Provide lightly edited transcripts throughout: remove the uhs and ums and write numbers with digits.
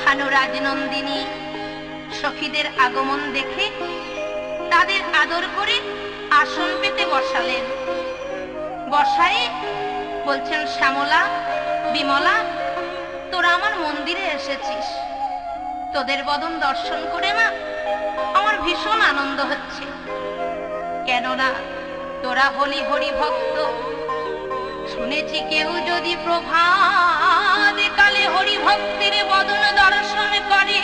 ভানুরাজ নন্দিনী সখীদের আগমন দেখে তাদের আদর করে আসন পেতে বসালেন। বসায়ে বলছেন, শ্যামলা, বিমলা, তোরা আমার মন্দিরে এসেছিস, তোদের বদন দর্শন করে না আমার ভীষণ আনন্দ হচ্ছে। কেননা তোরা হলি হরি ভক্ত। শুনেছি কেউ যদি প্রভাত কালে হরি ভক্তের বদন দর্শন করে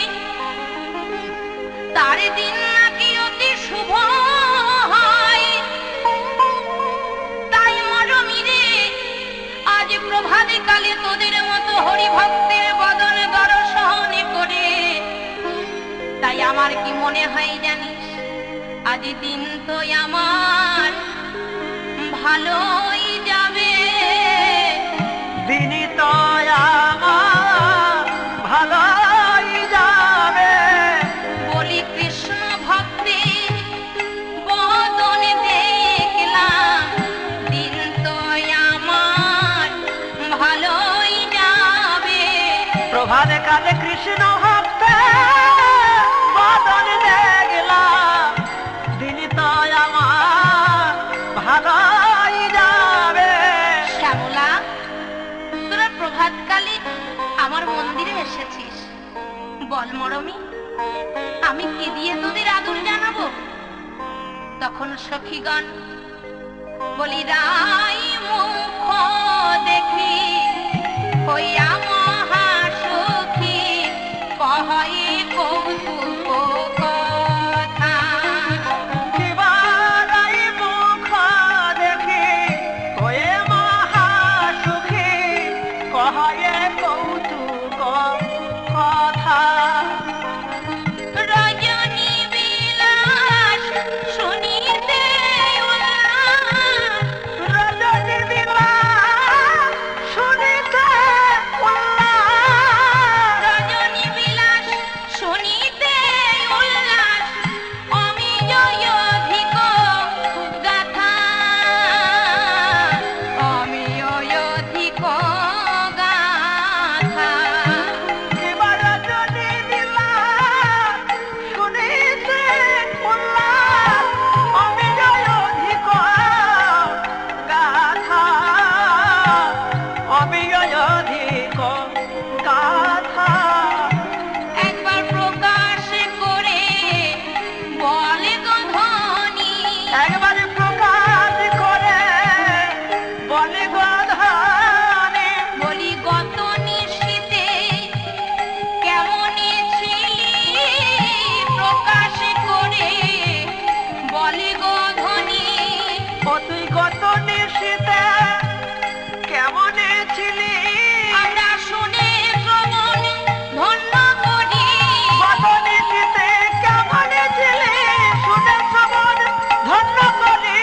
তার দিন নাকি অতি শুভ হয়। তাই মরমিরে আজ প্রভাত কালে তোদের মতো হরি ভক্তের বদন দর্শন করে তাই আমার কি মনে হয় জানিস, আজ দিন তো আমার ভালোই যাবে। দিন তো আমার ভালোই যাবে। বলি কৃষ্ণ ভক্তি বদন দেখলাম, দিন তো আমার ভালোই যাবে। প্রভাত কালে কৃষ্ণ ভক্তে বদন দেখলাম, দিন তো আমার ভালোই যাবে। শ্যামলা, তোরা প্রভাতকালে আমার মন্দিরে এসেছিস, বল মরমি আমি কি দিয়ে তোদের আদর জানাবো? তখন সখীগণ বলি, রাই মুখ দেখি হইয়া মহাসুখী কহে কৌতুক কথা। কিবারাই মুখ দেখি হয়ে মহাসুখী কহে কৌতুক কথা। রজনী বিলাস শুনিতে উল্লাস, রজনী বিলাস শুনিতে উল্লাস, রজনী বিলাস শুনিতে উল্লাস, অমিয় অধিক গাথা, অমিয় অধিক গাথা। এবার রজনী বিলাস শুনিতে উল্লাস, অমিয় অধিক গাথা, অমিয় অধিক গাথা। একবার প্রকাশ করে বলে গধনি, একবারে প্রকাশ করে বলে গধনে, বলি গত নিশীতে কেমনে ছিলি, প্রকাশ করে বলে গধনি। ও তুই কত নিশীতে কেমনে ছিলি, আমরা শুনে শ্রবণ ধন্য করি, কত নিশীতে কেমনে ছিলি, শুনে শ্রবণ ধন্য করি।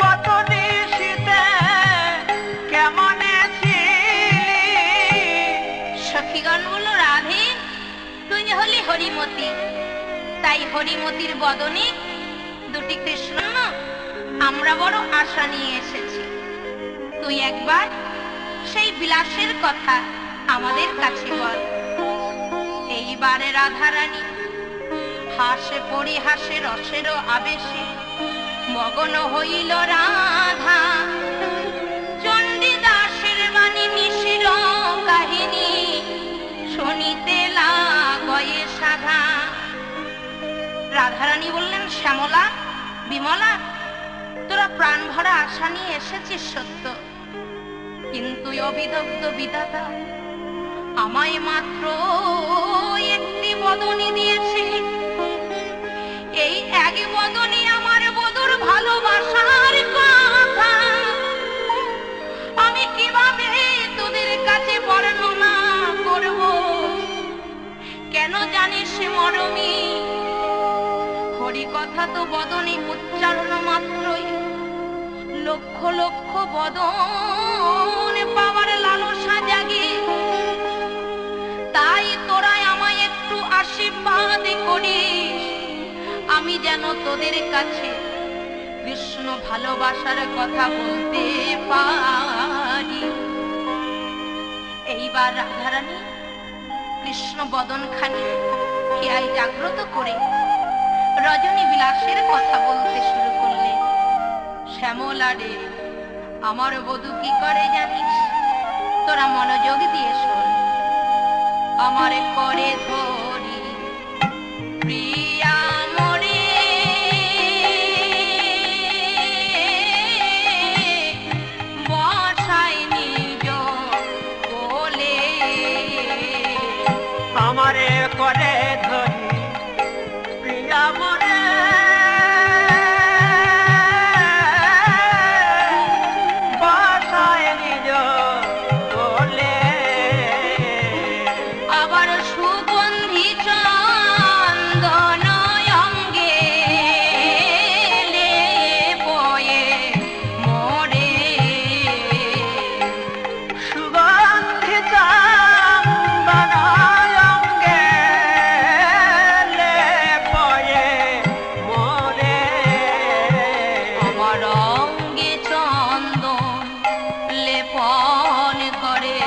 কত নিশীতে কেমনে ছিলি। সখীগণ বলল, রাধে তুই হলি হরিমতি, তাই হরিমতির বদনে দুটি কৃষ্ণ আমরা বড় আশা নিয়ে এসেছি। তুই একবার সেই বিলাসের কথা আমাদের কাছে বল। এইবারে রাধারানী হাসে পরিহাসে রসের আবেশে মগন হইল রাধা। চণ্ডীদাসের বাণী মিশিল কাহিনী শুনিতে লাগয়ে সাধা। রাধারানী বললেন, শ্যামলা, বিমলা, তোরা প্রাণ ভরা আশা নিয়ে এসেছিস সত্য, কিন্তু অবিদগ্ধ বিধাতা আমায় মাত্র একটি বদনী দিয়েছে। এই এক বদনী আমার বধুর ভালোবাসার কথা আমি কিভাবে তোদের কাছে বর্ণনা করব? কেন জানিস মরমি, হরি কথা তো বদনে উচ্চারণ মাত্রই লক্ষ লক্ষ বদন পাওয়ার লালসা জাগে। তাই তোরা আমায় একটু আশীর্বাদ করিস, আমি যেন তোদের কাছে কৃষ্ণ ভালোবাসার কথা বলতে পারি। এবার রাধারানী কৃষ্ণ বদন খানি খেয়াল জাগ্রত করে রজনী বিলাসের কথা বলতে শুরু করলে। শ্যামলা রে, আমার বধূ কি করে জানিস? তোরা মনোযোগ দিয়ে শোন। আমার করে ধরি প্রিয়া মরে, বসায় নিজ কোলে। আমারে করে ধরি প্রিয়া মরে, বাসায় নিজ কোলে। আবার সুগন্ধি চন্দন অঙ্গে লেপয়ে মোরে। সুগন্ধি চন্দন অঙ্গে লেপয়ে মোরে। আমার অঙ্গে চন্দন লেপন করে।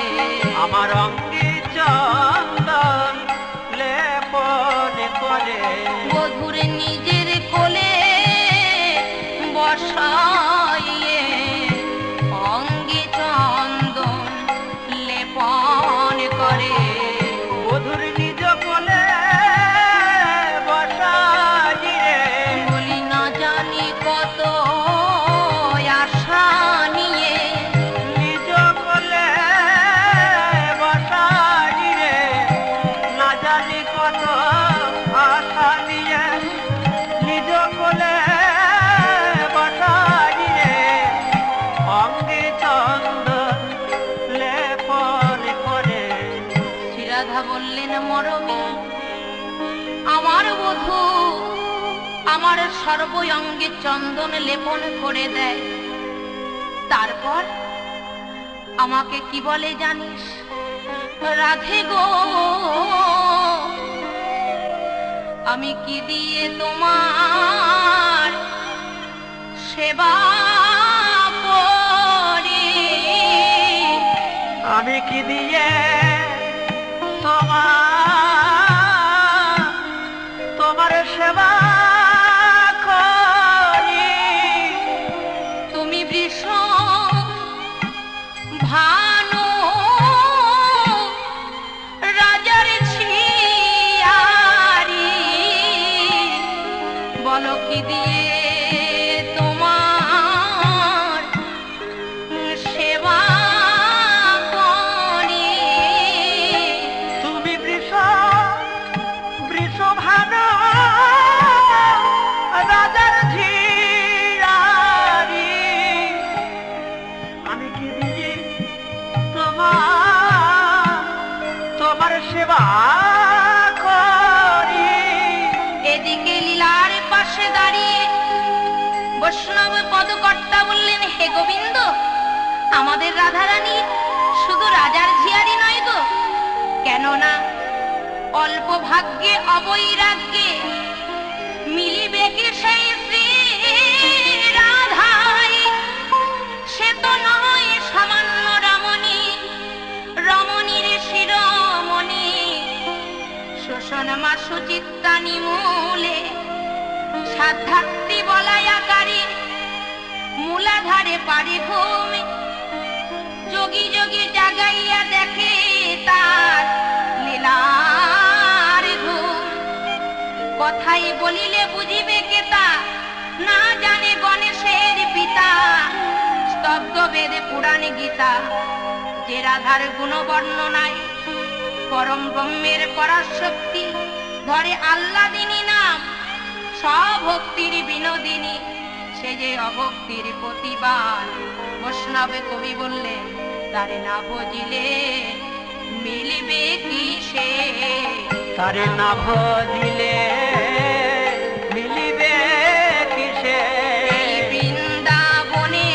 আমার অঙ্গে চন্দন লেপন করে। বধুর নিজের কোলে বসাইয়ে অঙ্গে চন্দন লেপন করে। বধুর নিজ কোলে বসাই রে, বলি না জানি কত আশা নিয়ে, নিজ কোলে বসাই রে, না জানি কত আশা নিয়ে। নিজ কোলে বসাই রে, অঙ্গে চন্দন লেপন করে। শ্রীরাধা বললেন, মরমী আমার বধূ আমার সর্বঙ্গে চন্দন লেপন করে দেয়, তারপর আমাকে কি বলে জানিস? রাধে গো, আমি কি দিয়ে তোমার সেবা করি? আমি কি দিয়ে তোমার সেবা করি? তুমি বৃষ ভানু রাজার ছিয়ারি, বলো কি দিয়ে তোমার সেবা করি? তুমি বৃষ ভানু রাজার ঝিয়ারি, আমি কি দিয়ে তোমার সেবা করি? এদিকে লীলার পাশে দাঁড়িয়ে বৈষ্ণব পদকর্তা বললেন, হে গোবিন্দ, আমাদের রাধারানী শুধু রাজার ঝিয়ারি নয় গো, কেননা অল্প ভাগ্যে অবৈরাগ্যে মিলিবে কি সেই শ্রী রাধাই? সে তো নয় সামান্য রমণী, রমণীর শিরোমণি। শোষণ মা সুচিত্তা নিমূলে সাধ্যাত্রী বলায়াকারী, মূলাধারে পারি ভূমি। যোগী যোগী জাগাইয়া দেখে তার লীলার ধূম। কথাই বলিলে বুঝিবে কেতা, না জানে গণেশের পিতা। স্তব্ধ বেদে পুরাণ গীতা, যে রাধার গুণ বর্ণনায় পরম ব্রহ্মের পরাশক্তি ধরে আল্লাদিনী নাম। স্বভক্তির বিনোদিনী, সে যে অভক্তির প্রতিবাদ। বৈষ্ণবে কবি বললেন, তারে না ভজিলে মিলিবে কি সে? তারে না ভজিলে মিলিবে কিসে? এই বৃন্দাবনে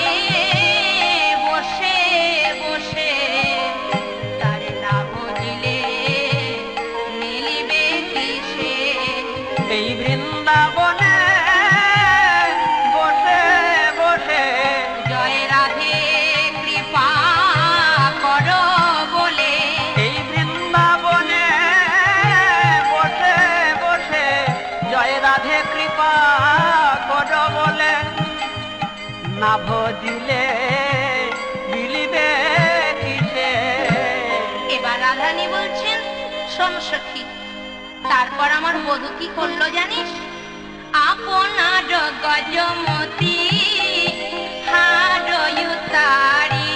বসে বসে তারে না ভজিলে মিলিবে কি সে? এই বৃন্দাবনে বসে বসে জয় রাধে কৃপা করো বলে শোন সখী, তারপর আমার বধূ কি করলো জানিস? আপনার গজমতি হারয়ুতারি,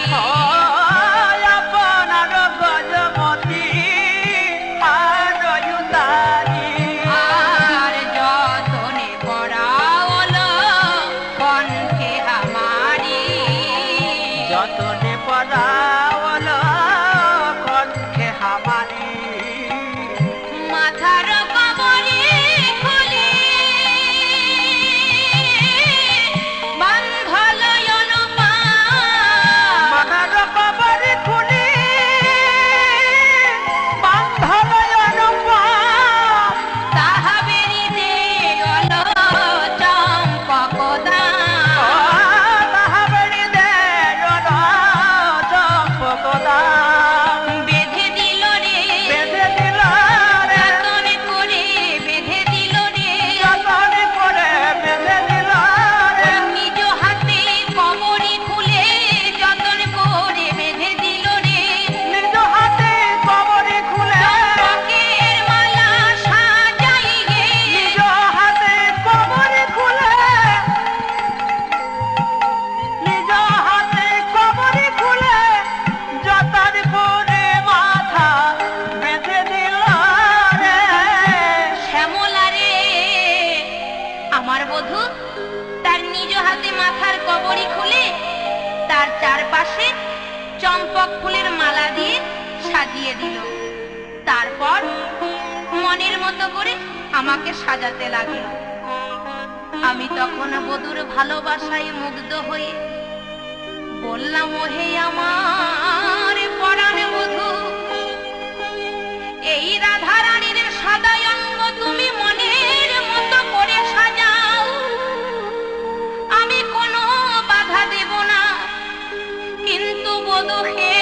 আপনার গজমতি হারয়ুতারি, আর যতনে পড়াওলো কণ্ঠে আমারি, যতনে পড়াওলো কণ্ঠে আমারি, মাথার কবরে খুলে বান্ধল অনুপা, মাথার কবরে খুলে বান্ধল অনুপা, তাহা বেরিতে গেল চম্পকদা, তাহাবড়ি দেয় চম্পকদা, বেঁধে দিল রে বেঁধে দিল রে, যতন করে বেঁধে দিল রে, যতন করে বেঁধে দিল রে, নিজ হাতে কবরি খুলে যতন করে বেঁধে দিল রে, নিজ হাতে কবরে খুলে চম্পকের মালা সাজাইয়ে, নিজ হাতে কবরে খুলে, নিজ হাতে কবরে খুলে যতন করে মাথা বেঁধে দিল রে, শ্যামলা রে আমার বধূ তার নিজ হাতে মাথার কবরি খুলে তার চারপাশে চম্পক ফুলের মালা দিয়ে সাজিয়ে দিল। তারপর মনের মতো করে আমাকে সাজাতে লাগলো। আমি তখন বধূর ভালোবাসায় মুগ্ধ হয়ে বললাম, ওহে আমার পরাণ বধূ, এই রাধারানীর সাদা অঙ্গ তুমি মনের মতো করে সাজাও, আমি কোনো বাধা দেব না, কিন্তু বধূ হে,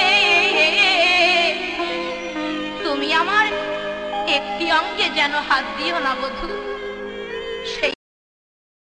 তুমি আমার একটি অঙ্গে যেন হাত দিও না বধূ।